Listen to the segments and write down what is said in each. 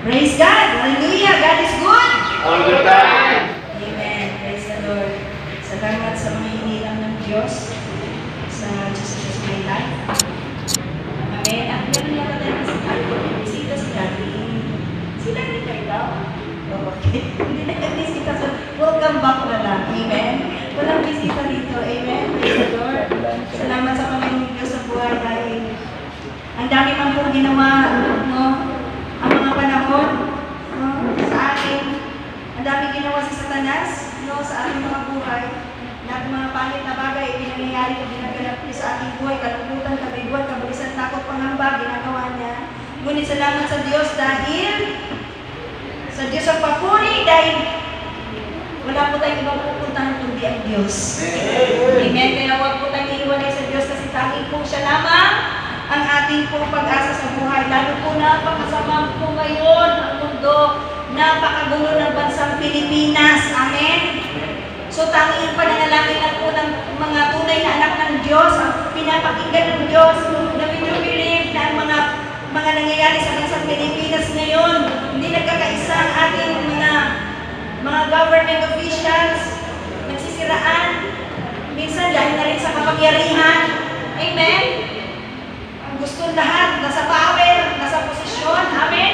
Praise God! Hallelujah! God is good! All the time. Amen. Praise the Lord. Salamat sa mga hinilang ng Diyos sa Jesus my life. Amen. At meron lang natin bisita si Daddy. Sila rin kayo daw. Okay. Hindi na yung bisita. So, welcome back na lang. Amen. Walang bisita dito. Amen. Praise the Lord. Salamat sa Panginoong Diyos sa buhay dahil ang dami man pong ginawa, no? Ang mga panahon, no? Sa atin, ang dami ginawa sa Satanas, no? Sa ating mga buhay. Lahat ng mga pangit na bagay, pinangyayari o ginaganap niya sa ating buhay, kalungkutan, kabiguan, kabalisan, takot, pangamba, ginagawa niya. Ngunit salamat sa Diyos dahil sa Diyos ang papuri, dahil wala po tayong ibang pupuntahan kundi ang Diyos. Amen. Kaya huwag po tayong iiwalay sa Diyos kasi tanging po siya lamang ang ating pong pag-asa sa buhay. Lalo po napakasama po ngayon ang mundo, napakagulo ng bansang Pilipinas. Amen. So tanging pananalangin lang po ng mga tunay na anak ng Diyos, ang pinapakinggan ng Diyos, na we do believe na ang mga nangyayari sa bansang Pilipinas ngayon, hindi nagkakaisa ang ating mga government officials, nagsisiraan, minsan dahil na rin sa kapangyarihan. Amen? Ang gusto lahat, nasa power, nasa posisyon. Amen?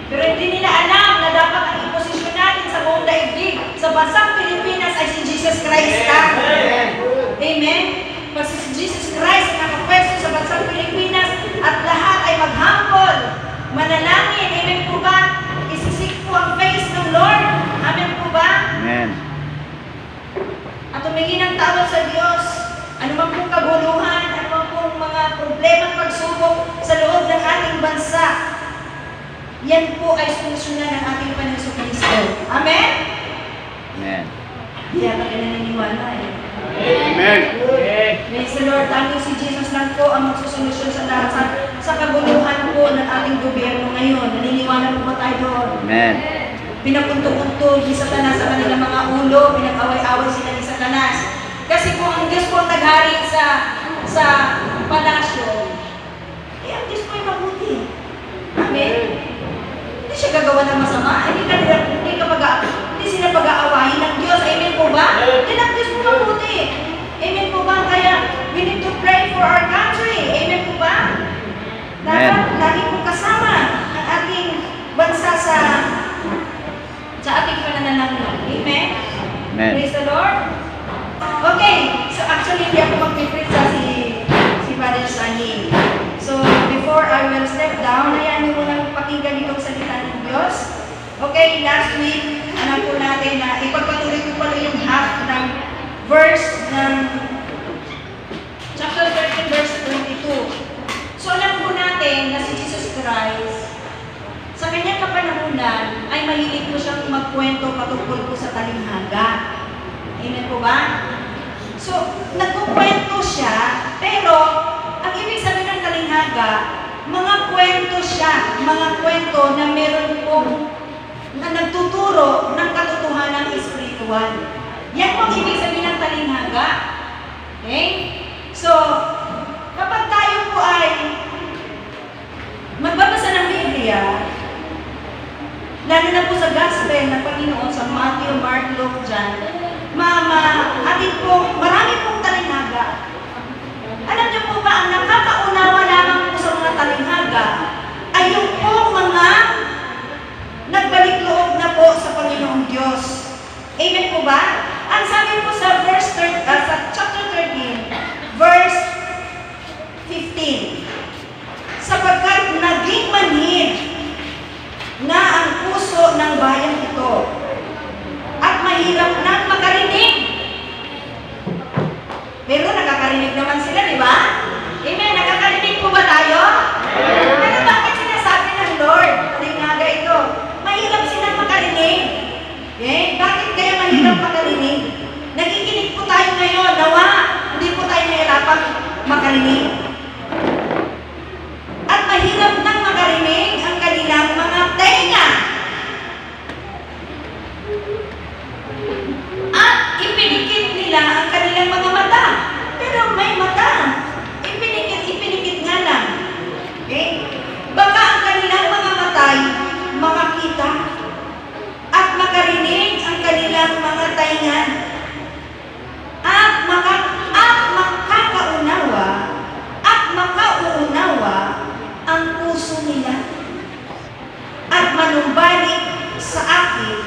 Pero hindi nila alam na dapat ang iposisyon natin sa buong daigdig, sa bansang Pilipinas ay si Jesus Christ lang. Amen? Pag si Jesus Christ nakapwesto sa bansang Pilipinas at lahat ay mag-humble, manalangin. Amen po ba? Isisik po ang face ng Lord. Amen po ba? Amen. At tumingin ng tawad sa Diyos. Ano man pong kabuluhan, ano man pong mga problema at pagsubok sa loob ng ating bansa, yan po ay solusyonan ng ating Panginoon Kristo. Amen? Amen. Hindi yata ka naniniwala eh. Amen. Praise the Lord. Tanging si Jesus lang po ang magsusolusyon sa lahat sa kabuluhan po ng ating gobyerno ngayon. Naniniwala po ba tayo doon? Amen. Pinapunto-punto ni Satanas sa kanilang mga ulo, pinag-away-away sila ni Satanas. Kasi kung ang Diyos po ang naghari sa palasyo, eh ang Diyos po ay mabuti. Amen? Hindi siya gagawa ng masama. Hindi sila pag-aawahin ng Diyos. Amen po ba? Hindi ang Diyos po mabuti. Amen po ba? Kaya we need to pray for our country. Amen po ba? Dapat lagi po kasama ang ating bansa sa ating pananalangin. Amen? Amen. Praise the Lord. Okay, so actually hindi ako mag-preach sa si Father Sunny. So before I will step down, hayaan niyo munang pakinggan itong salita ng Diyos. Okay, last week, alam po natin na ipagpatuloy ko pala yung half ng verse ng chapter 13, verse 22. So alam po natin na si Jesus Christ, sa kanyang kapanahunan ay mahilig po siyang magkwento patungkol po sa talinghaga. Amen po ba? So, nagkukwento siya, pero ang ibig sabihin ng talinghaga, mga kwento siya, mga kwento na meron pong na nagtuturo ng katotohanan espiritual. Yan po ang ibig sabihin ng talinghaga. Okay? So, kapag tayo po ay magbabasa ng Biblia, lalo na po sa Gospel ng Panginoon sa Matthew, Mark, Luke, John, atin po, marami pong talinghaga. Alam niyo po ba, ang nakakaunawa lamang po sa mga talinghaga ay yung po mga nagbalik loob na po sa Panginoong Diyos. Amen po ba? Ang sabi po sa sa chapter 13, verse 15, sapagkat naging manhid na ang puso ng bayang ito at mahirap nang makarinig. Pero nakakarinig naman sila, di ba? Amen. Nakakarinig po ba tayo? Pero bakit sinasabi ng Lord? Talinghaga ito. Mahirap silang makarinig. Okay? Bakit kaya mahirap makarinig? Nakikinig po tayo ngayon. Nawa, hindi po tayo nahirapan makarinig. At mahirap nang makarinig ang kanilang mga tenga. At ipinikit nila ang kanilang mga mata. Pero may mata. Ipinikit nga lang. Okay? Baka ang kanilang mga matay, mga akin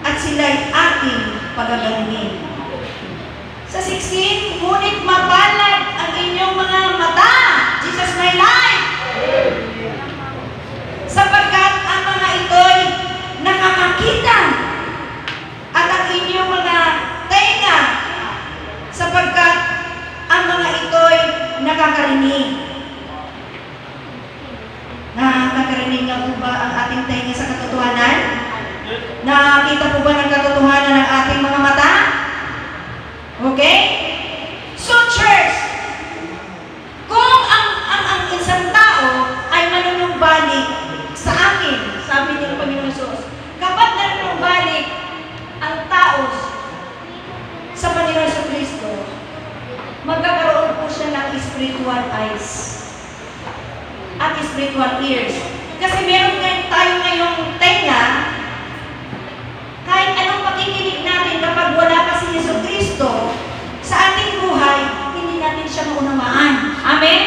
at sila'y aking pagagalingin. Sa 16, ngunit mapalad ang inyong mga mata, Jesus my life, sapagkat ang mga ito'y nakakakita at ang inyong mga tenga, sapagkat ang mga ito'y nakakarinig. Nakakarinig na po ba ang ating tenga sa katotohanan? Nakakita po ba ng katotohanan ng ating mga mata? Okay? So church, kung ang isang tao ay manunumbalik sa akin, sabi ni Panginoon Jesus, kapag nanunumbalik ang tao sa Panginoon Kristo, magkakaroon po siya ng spiritual eyes at spiritual ears. Kasi meron tayo ngayong tenga, kahit anong pakikinig natin kapag wala pa si Yesu Kristo sa ating buhay, hindi natin siya maunawaan. Amen?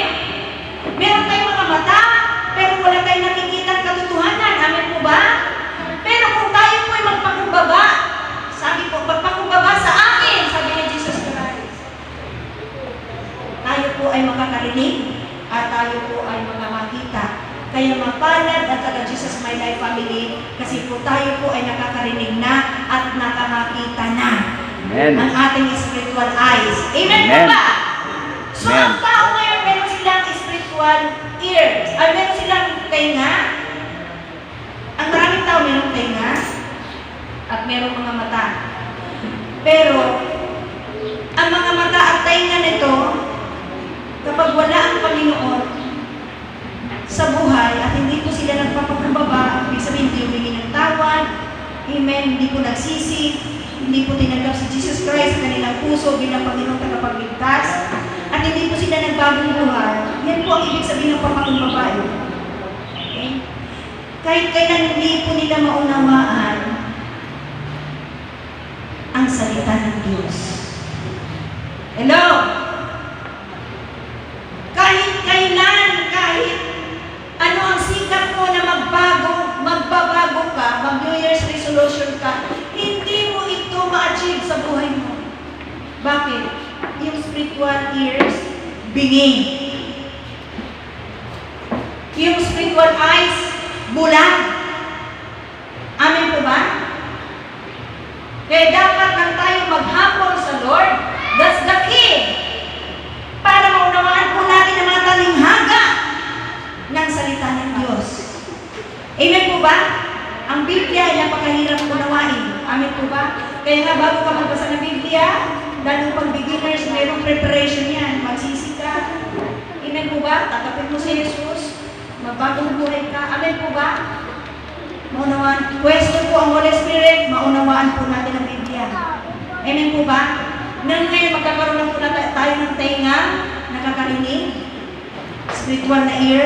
Meron tayong mga mata, pero wala tayong nakikita katotohanan. Amen po ba? Pero kung tayo po ay magpakumbaba, sabi po, magpakumbaba sa akin, sabi ni Jesus Christ, tayo po ay makakarinig at tayo po ay makakakita. Kaya mapalad at taga Jesus My Life family, kasi po tayo po ay nakakarinig na at nakakakita na. Amen. Ang ating spiritual eyes. Amen po ba? So, ang tao ngayon, meron silang spiritual ears. Ay, meron silang tenga. Ang maraming tao meron tenga at meron mga mata. Pero, ang mga mata at tenga nito, kapag wala ang Panginoon sa buhay at hindi po sila nagpapakumbaba, ibig sabihin hindi humingi ng tawad, amen, hindi po nagsisi, hindi po tinanggap si Jesus Christ sa kanilang puso bilang Panginoong tagapagligtas, at hindi po sila nagbagong buhay, yan po ang ibig sabihin ng papakumbaba. Okay? Kahit kailan hindi po nila maunawaan ang salita ng Diyos. Hello? Kahit kailan, kahit ano ang sikap mo na magbabago ka, mag-New Year's resolution ka, hindi mo ito ma-achieve sa buhay mo. Bakit? Yung spiritual ears, binging. Yung spiritual eyes, bulag. Amen po ba? Kaya dapat lang tayo maghapon sa Lord. That's the key. Para maunawaan po natin ang mga talinghaga ng salita ng Diyos. Amen po ba? Ang Biblia ay napakahirap unawain. Amen po ba? Kaya nga bago ka magbasa ng Biblia, lalo pag beginners, mayroong preparation yan. Magsisi ka. Amen po ba? Tatapin mo si Jesus. Magbagong buhay ka. Amen po ba? Maunawaan. Question po ang Holy Spirit, maunawaan po natin ang Biblia. Amen po ba? Nang ngayon, magkakaroon na po na tayo ng tenga, nakakarinig, spiritual na ear,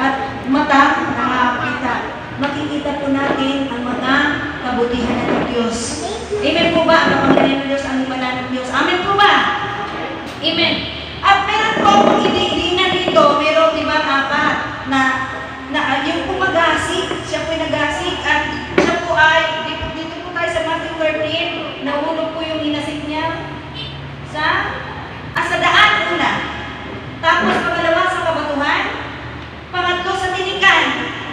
at mata, nakakita. Makikita po natin ang mga kabutihan ng Diyos. Amen po ba? Ang kapangyarihan ng Diyos, ang himala ng Diyos. Amen po ba? Amen. At meron po akong iniinan dito, meron diba apat, na yung po mag-asik, siya po nag-asik, at siya po ay, dito po tayo sa Matthew 13, nahulog po yung inasik niya sa daan una. Tapos pangalawa sa kabatuhan, pangatlo sa tinikan,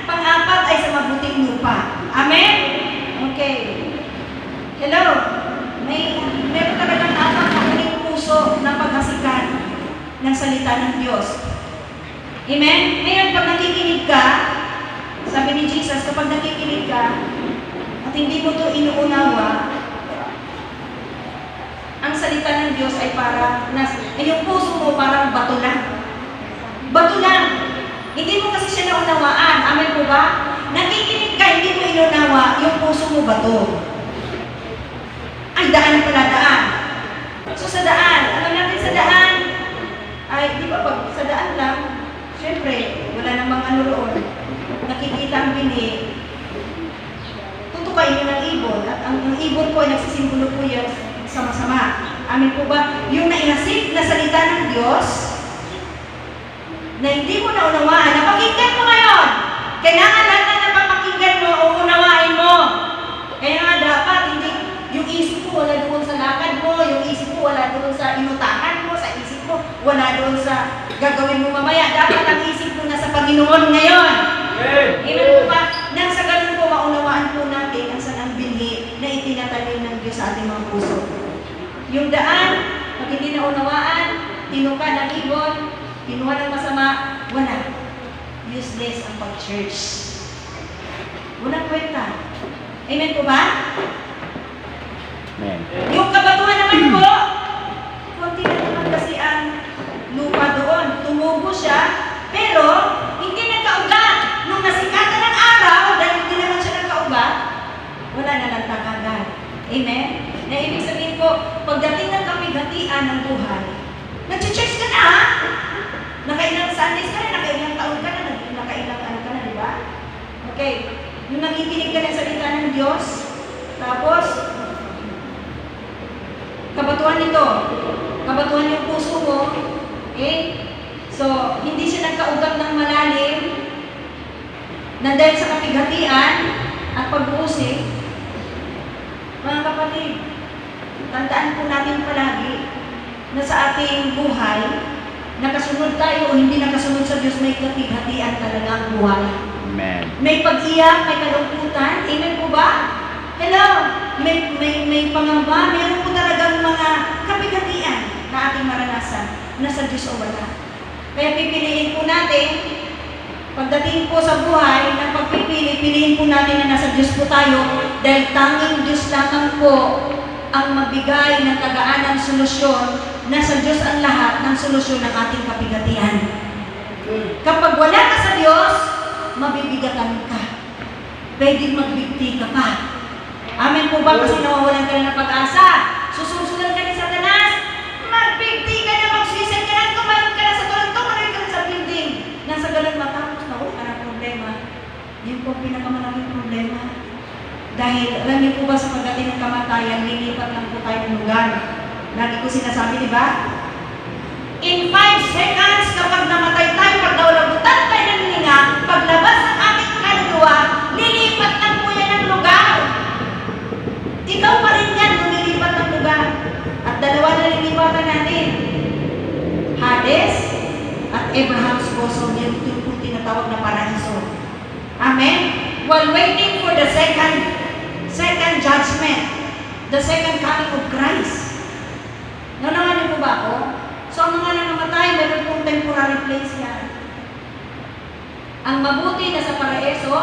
pang-apat ay sa mabuting lupa. Amen? Okay. Hello? Meron talagang apat na uling puso na paghasikan ng salita ng Diyos. Amen? Ngayon, pag nakikinig ka, sabi ni Jesus, kapag nakikinig ka, at hindi mo ito inuunawa, ang salita ng Diyos ay parang, yung puso mo parang bato lang. Bato lang. Hindi mo kasi siya naunawaan. Amen po ba? Nakikinig ka, hindi mo inunawa, yung puso mo bato. Ay, daan pala, daan. So sa daan, alam natin sa daan, ay, di ba pag sa daan lang, syempre, wala namang ano roon. Nakikita ang bini, tutukain nyo ng ibon, at ang ibon po ay nagsisimbolo po yan sama-sama. Amin po ba? Yung nainasik na salita ng Diyos, na hindi mo naunawaan, napakinggan mo ngayon. Kailangan lahat na napapakinggan mo o unawain mo. Panginoon ngayon. Amen po ba? Nang sa ganun po, maunawaan po natin ang sanang binhi na itinatanim ng Diyos sa ating mga puso. Yung daan, pag hindi naunawaan, tinuka ng ibon, kinuha ng masama, wala. Useless ang pag-church. Walang kwenta. Amen po ba? Amen. Yung kabatuhan naman po, konti na naman kasi ang lupa doon. Tumubo siya, pero hindi nagkaugat. Nung nasikatan ng araw, dahil hindi naman siya nagkaugat, wala na lang tagagan. Amen? Na ibig sabihin po, pagdating ng kapighatian ng buhay, nag-church ka na ha? Nakailang Sundays ka na, nakailang taon ka na, nakailang ano ka na, di ba? Okay. Yung nakikinig ka ng salita ng Diyos, tapos, kabatuhan nito, kabatuhan yung puso mo, okay? So, hindi siya nagkaugat ng malalim, na dahil sa kapighatian at pag-uusig. Mga kapatid, tandaan po natin palagi na sa ating buhay, nakasunod tayo o hindi nakasunod sa Diyos, may kapighatian talaga ang buhay. Amen. May pag-iyak, may kalungkutan. Amen po ba? Hello? May pangamba. Meron po talagang mga kapighatian na ating maranasan na sa Diyos o wala. Kaya pipiliin po natin, pagdating po sa buhay, ng pagpipili, piliin po natin na nasa Diyos po tayo dahil tanging Diyos lamang po ang magbigay ng kagaanang solusyon na sa Diyos ang lahat ng solusyon ng ating kapighatian. Kapag wala ka sa Diyos, mabibigatan ka. Pwedeng magbigti ka pa. Amen po ba? Kasi nawawalan ka na ng pag-asa. Susunod ka ni Satanas, magbigti ka na, magsuicide ka na, tumalon ka na sa tulong, tumalon ka na sa building. Nang sa ganun matapos na ka ng problema. Yun po pinakamalaking problema. Dahil, alam niyo po ba sa pagdating ng kamatayan, lilipat lang po tayo ng lugar. Lagi ko sinasabi, di ba? In 5 seconds, kapag namatay tayo, pag naulagutan tayo ng hininga, paglabas ng ating kaluluwa, lilipat lang po yan ng lugar. Ikaw pa rin yan, lumilipat ng lugar. At dalawa na lilipatan natin. Hades at Abraham's bosom, yan po tinatawag na paraiso. Amen? While waiting for the second judgment, the second coming of Christ. Nanawan niyo po ba ako? So, ang mga nangamatay, meron pong temporary place yan. Ang mabuti nasa paraiso,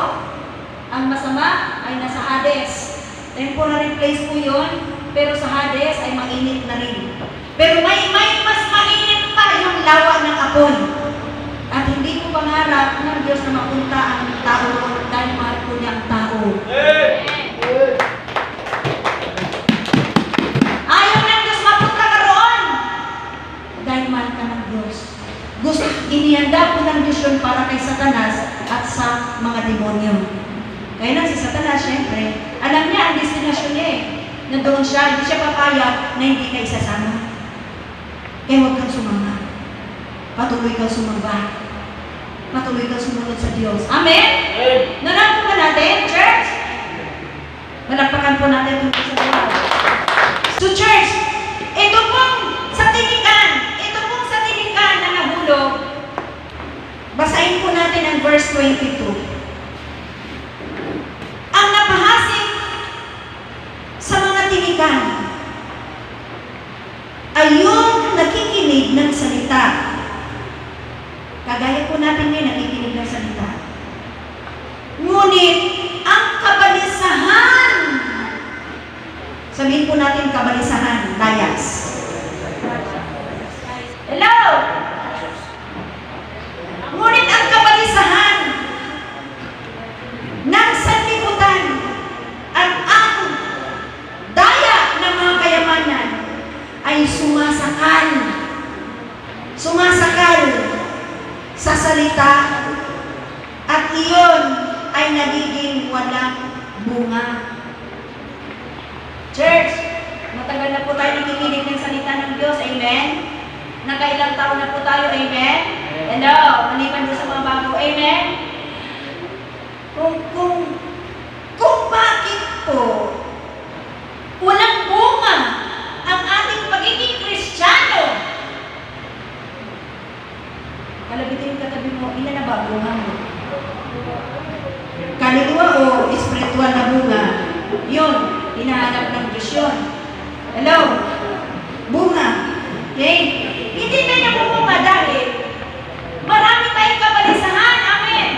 ang masama ay nasa Hades. Temporary place po yun, pero sa Hades ay mainit na rin. Pero may mas mainit pa yung lawa ng apoy. At hindi ko pangarap ng Diyos na mapunta ang tao doon dahil mahal po niya ang tao. Ayaw ng Diyos mapunta ka roon dahil mahal ka ng Diyos. Gusto, inihanda po ng Diyos yun para kay Satanas at sa mga demonyo. Kaya lang si Satanas, syempre, alam niya ang destinasyon niya eh. Na doon siya, hindi siya papayag na hindi ka isasama. Kaya huwag kang sumama. Patuloy kang sumamba. Patuloy kang sumunod sa Diyos. Amen? Nanalo ba natin, church? Malakpakan po natin ito sa Diyos. So church, ito pong sa tinikan na nahulog, basahin po natin ang verse 22. Ang napahasik sa mga tinikan ay yung nakikinig ng salita. Kagaya po natin ngayon, nakikinig ng salita. Ngunit, ang kabalisahan, sabihin po natin kabalisahan, layas. Hello? Ngunit ang kabalisahan ng sanlibutan at ang daya ng mga kayamanan ay sumasakal sa salita at iyon ay nagiging walang bunga. Church, matagal na po tayo nakikinig ng salita ng Diyos. Amen? Nakailang taon na po tayo. Amen? Hello? Maliban doon sa mga bago. Amen? Kung bakit po walang bunga ang ating pagiging Kristiyano, kalabitin yung katabi mo, ilan na ba bunga mo? kaluluwa o espiritual na bunga? Yun, hinahanap ng Diyos yun. Hello? Bunga. Okay? Hindi na niya bumunga dahil marami tayong kabalisahan. Amen.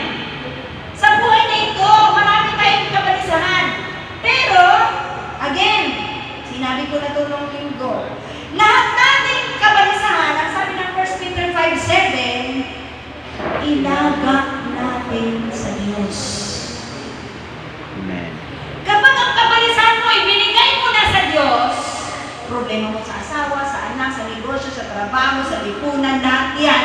Sa buhay na ito, marami tayong kabalisahan. Pero, again, sinabi ko na ito nung linggo, lahat nating kabalisahan, ang sabi ng 1 Peter 5:7, ilagak natin sa Diyos. Amen. Kapag ang kabalisahan mo, ibinigay mo na sa Diyos, problema mo sa asawa, sa anak, sa negosyo, sa trabaho, sa lipunan, lahat yan.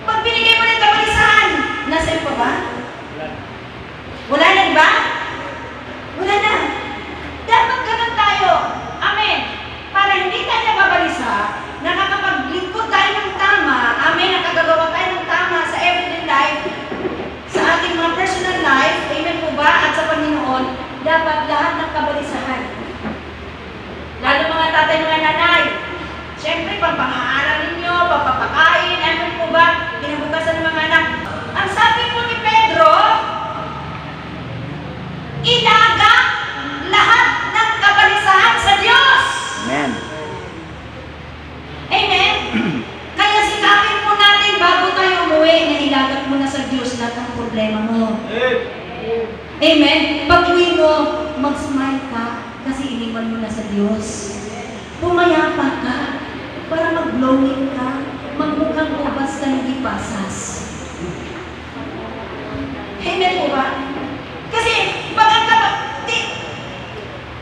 Pag binigay mo ng kabalisahan, nasa iyo pa ba? Wala na, di ba? Wala na. Dapat ganun tayo. Amen. Para hindi tayo nababalisa, nakakapaglingkod tayo ng tama. Amen. Nakagagawa tayo ng tama sa everyday life, sa ating mga personal life. Amen po ba? At sa Panginoon, dapat lahat ng kabalisahan. Lalo mga tatay, mga nanay. Siyempre, pang-aaral ninyo, papapakain, amen po ba? Kinabukasan ng mga anak. Ang sabi po ni Pedro, ilaga lahat ng kabalisahan sa Diyos. Amen. Amen? Kaya sikapin po natin bago tayo umuwi na ilagat mo na sa Diyos lahat ng problema mo. Amen? Pag-uwi mo, mag-smile ka kasi iniwan mo na sa Diyos. Pumayapa ka para mag-glowing ka, magmukhang ubas ka hindi pasas. Amen po ba? Kasi pag ang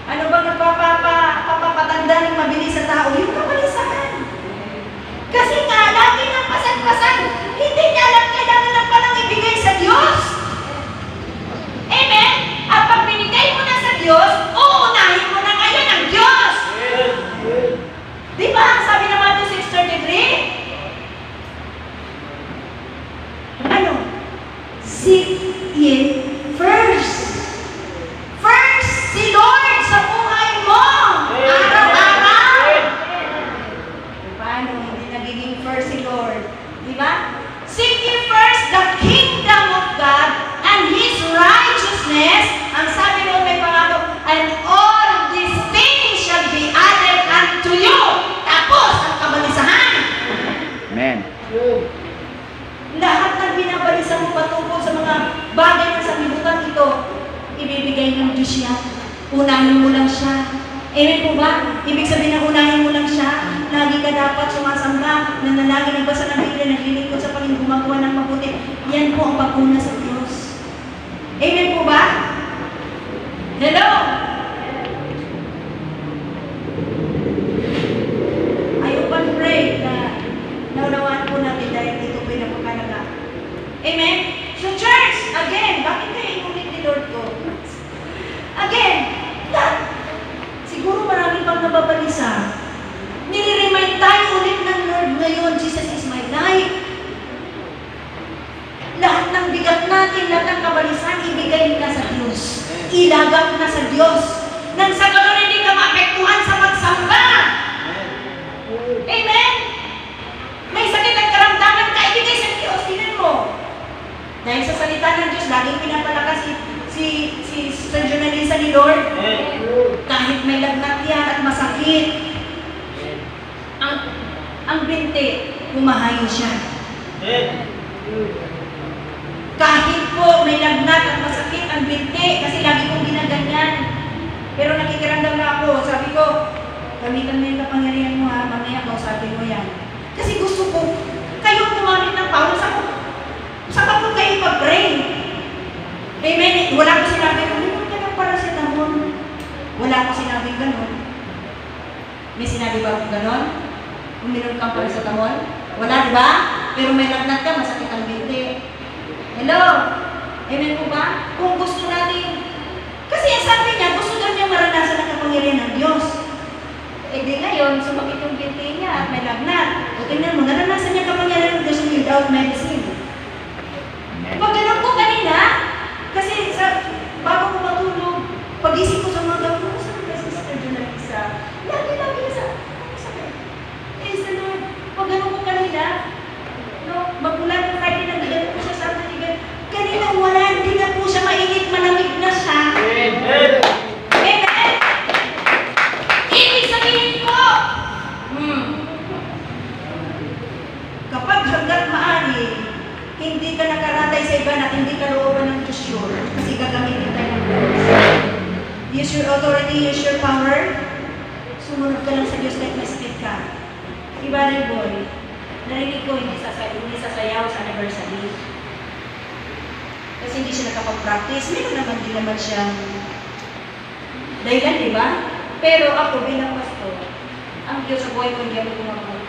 ano bang nagpapatanda ng mabilis sa tao? Yung kabalisahan. Kasi nga, lagi ng pasan-pasan, hindi niya alam kailangan lang palang ibigay sa Diyos. Amen? At pag binigay mo na sa Diyos, uunahin mo na ngayon ang Diyos. Di ba? Ang sabi ng Matthew 6:33, ano? Seek ye first. First, si Lord sa buhay mo. Araw-araw. Paano hindi nagiging first si Lord? Di ba? Seek ye first the kingdom of God and His righteousness. Ang sabi mo may pangako, and all these things shall be added unto you. Tapos, ang kabalisahan. Amen. Lahat ng binabalisa mo patungkol sa mga bagay na sa libutan ito, ibibigay ng Diyos yan. Unahin mo lang siya. Amen po ba? Ibig sabihin na unahin mo lang siya. Lagi ka dapat sumasamba, nanalagi, nagbasa ng Biblia, naglilingkod sa Panginoon, gumagawa ng mabuti. Yan po ang pagkuna sa Diyos. Amen po ba? Hello? I hope and pray na naunawaan po natin dahil ito po yung napakalaga. Amen? So church, again, bakit kayo inulit ni Lord ko? Again, siguro marami pang nababalisa. Nire-remind tayo ulit ng Lord ngayon, Jesus is my life. Lahat ng bigat natin, lahat ng kabalisan, ibigay na sa Diyos. Ilagak na sa Diyos. Nang sa ganoon hindi ka maapektuhan sa magsamba. Amen? May sakit at karamdaman ka, ibigay sa Diyos. Tingnan mo. Dahil sa salita ng Diyos, laging pinapalakas si Sister Jonalisa ni Lord. Kahit may lagnat yan at masakit, ang binti, humahayo siya. Kahit po may lagnat at masakit ang binti, kasi lagi kong ginaganyan. Pero nakikiramdam na ako, sabi ko, gamitan mo yung kapangyarihan mo ha, mamaya kausapin mo yan. Kasi gusto ko, kayo gumamit ng power sa kapag kayo pag-pray. Amen. Wala ko sinabi, uminom ka ng paracetamol. Wala ko sinabi gano'n. May sinabi ba akong gano'n? Uminom kang paracetamol? Wala, di ba? Pero may lagnat ka, masakit ang binti. Hello? Amen po ba? Kung gusto natin, kasi ang sabi niya, gusto daw niya maranasan ang kapangyarihan ng Diyos. Eh di ngayon, sumakit yung binti niya at may lagnat. O tingnan mo, naranasan niya kapangyarihan ng Diyos without medicine. Pag ganun ko kanina, kasi bago ko matulog, pag-isip ko sa mga gawin ko, saan ka Sister Jonalisa? Lagi sa sakit. Praise the Lord. Pag ganun ko kanina, no, magmula ng Friday, nagdadalo ko siya sa atin, kanina wala, hindi Use your authority, use your power. Sumunod ka lang sa Diyos kahit may sakit ka. Diba, boy? Narinig ko, hindi sasayaw sa anniversary. Kasi hindi siya nakapag-practice. Meron naman din naman siyang dahilan, di ba? Pero ako bilang pastor, ang Diyos sa buhay ko, hindi ako gumagawa.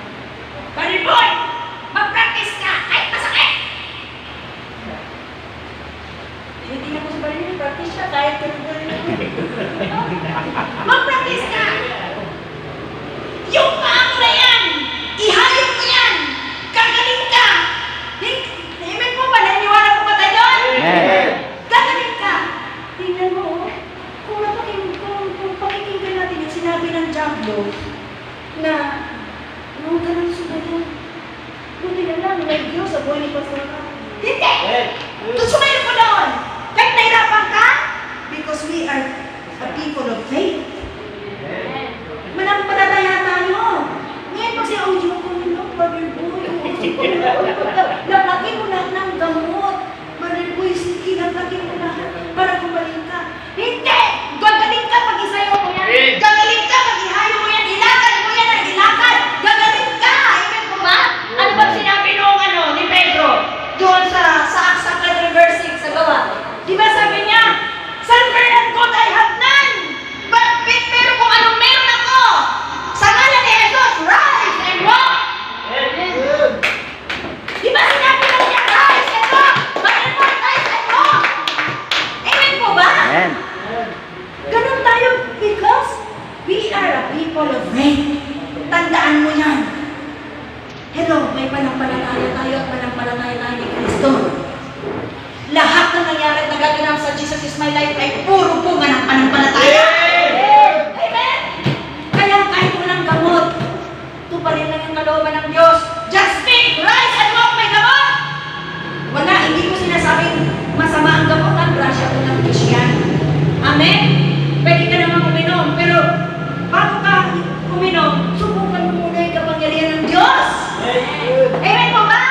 Pare boy! Mag-practice ka! Kahit masakit! Tinitingnan ko sa pare boy, practice siya kahit pagkukulin ako. Mag-practice ka! Yung paa mo na yan! Ihayop mo yan! Gagaling ka! Amen po ba? Naniwala po ba tayo? Amen. Gagaling ka! Tingnan mo, kung pakikinggan natin yung sinabi ng Diablo na huwag ka nang sumayon. Buti na lang, may Diyos sa buhay ni Pastor ka. Hindi! Sumayon ko noon! Kahit nahirapan ka? Because we are a people of faith. Manampalataya tayo. Ngayon pag siya, oh, yung kumilong, Mariboy, laplagin mo lahat ng gamot. Mariboy, sige, laplagin mo lahat para gumaling ka. Hindi! Gagaling ka pag isayo mo yan. Gagaling ka pag ihayo mo yan. Ilakad mo yan ang ilakad. Gagaling ka! Amen po ba? Ano ba sinabi noong ni Pedro? Doon sa Acts chapter 3 verse 6 sa gawa. Di ba sabi niya, silver and gold I have none. Pero kung anong meron ako, sa ngalan ni Jesus, rise and walk. Di ba sinabi lang niya, rise and walk? Bakit mo rise and walk? Amen po ba? Amen. Ganun tayo because we are a people of faith. Tandaan mo yan. Hello, may panampalataya tayo at panampalataya tayo ni Kristo. Lahat ng nangyari at nagaganap sa Jesus is my life ay puro bunga ng panampalataya. Amen! Kaya kahit walang gamot, ito pa rin lang yung kalooban ng Diyos. Just speak, rise and walk, may gamot! Wala, hindi ko sinasabing masama ang gamot. Ang grasya ko ng Diyos yan. Amen? Pwede ka naman uminom, pero bago ka uminom, subukan mo muna yung kapangyarihan ng Diyos. Amen po ba?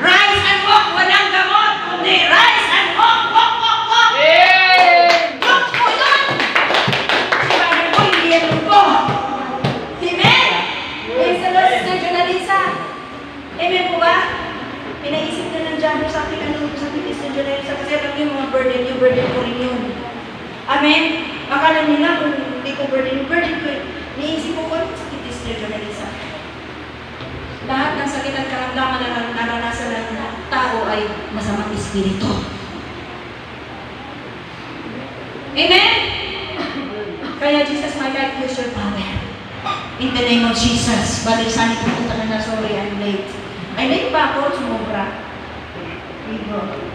Rise and walk, walang gamot. Kundi rise and walk, walk, walk, walk. Walk po yun. Sabi ko, hindi yan po. Amen? Praise the Lord, Sister Jonalisa. Amen po ba? Pinaisip na ng Diablo sa akin, sa akin, Sister Jonalisa, kasi alam niyo mga burden ko rin yun. Amen? Akala nila kung hindi ko burden ko. Niisip ko sakit ni Sister Jonalisa. Lahat ng sakit at karamdaman na naranasan ng tao ay masamang espiritu. Amen? Kaya Jesus, my life, use your power. In the name of Jesus. Balisan ko punta na sorry, I'm late. Ay, late ba ako? Sumobra. Ligo.